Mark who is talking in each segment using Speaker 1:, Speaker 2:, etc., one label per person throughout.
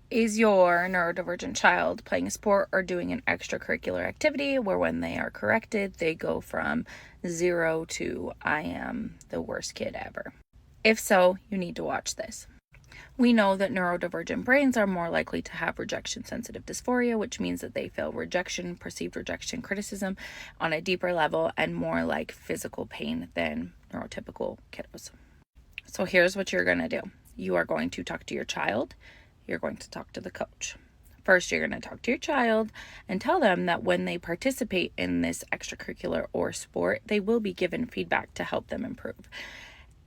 Speaker 1: Is your neurodivergent child playing a sport or doing an extracurricular activity where when they are corrected, they go from 0 to I am the worst kid ever? If so, you need to watch this. We know that neurodivergent brains are more likely to have rejection-sensitive dysphoria, which means that they feel rejection, perceived rejection, criticism on a deeper level and more like physical pain than neurotypical kiddos. So here's what you're going to do. You are going to talk to your child. You're going to talk to the coach. First, you're going to talk to your child and tell them that when they participate in this extracurricular or sport, they will be given feedback to help them improve.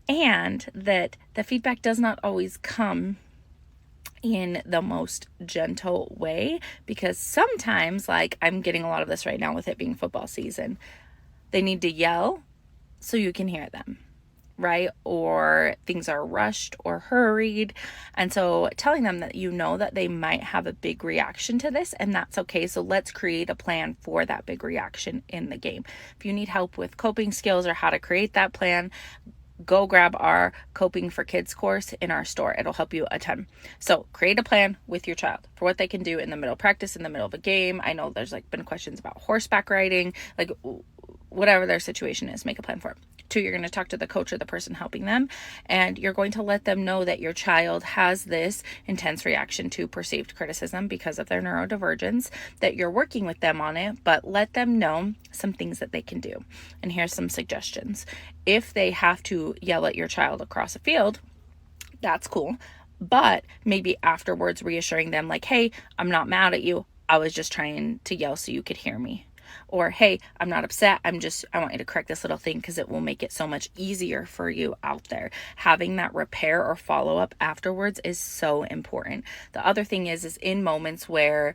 Speaker 1: And that the feedback does not always come in the most gentle way, because sometimes, like I'm getting a lot of this right now with it being football season, they need to yell so you can hear them, right? Or things are rushed or hurried. And so telling them that you know that they might have a big reaction to this, and that's okay. So let's create a plan for that big reaction in the game. If you need help with coping skills or how to create that plan, go grab our Coping for Kids course in our store. It'll help you a ton. So create a plan with your child for what they can do in the middle of practice, in the middle of a game. I know there's been questions about horseback riding, whatever their situation is, make a plan for it. 2, you're going to talk to the coach or the person helping them, and you're going to let them know that your child has this intense reaction to perceived criticism because of their neurodivergence, that you're working with them on it, but let them know some things that they can do. And here's some suggestions. If they have to yell at your child across a field, that's cool, but maybe afterwards reassuring them hey, I'm not mad at you. I was just trying to yell so you could hear me. Or, hey, I'm not upset. I want you to correct this little thing because it will make it so much easier for you out there. Having that repair or follow up afterwards is so important. The other thing is in moments where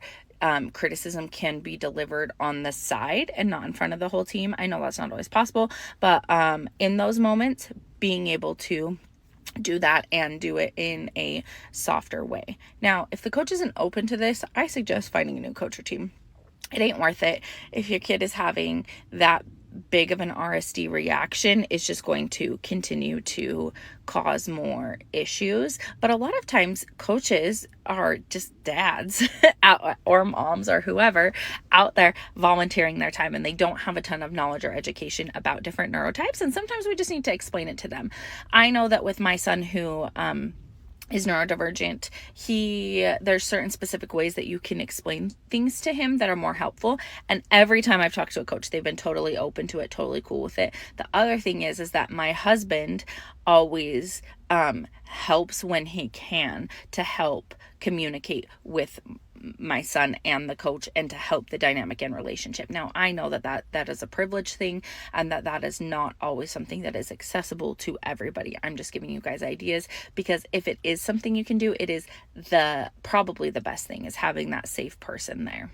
Speaker 1: criticism can be delivered on the side and not in front of the whole team. I know that's not always possible, but in those moments, being able to do that and do it in a softer way. Now, if the coach isn't open to this, I suggest finding a new coach or team. It ain't worth it if your kid is having that big of an RSD reaction. It's just going to continue to cause more issues. But a lot of times coaches are just dads out, or moms or whoever out there volunteering their time, and they don't have a ton of knowledge or education about different neurotypes, and sometimes we just need to explain it to them. I know that with my son who is neurodivergent, there's certain specific ways that you can explain things to him that are more helpful. And every time I've talked to a coach, they've been totally open to it, totally cool with it. The other thing is that my husband always helps when he can to help communicate with my son and the coach and to help the dynamic and relationship. Now, I know that is a privilege thing, and that is not always something that is accessible to everybody. I'm just giving you guys ideas, because if it is something you can do, it is probably the best thing, is having that safe person there.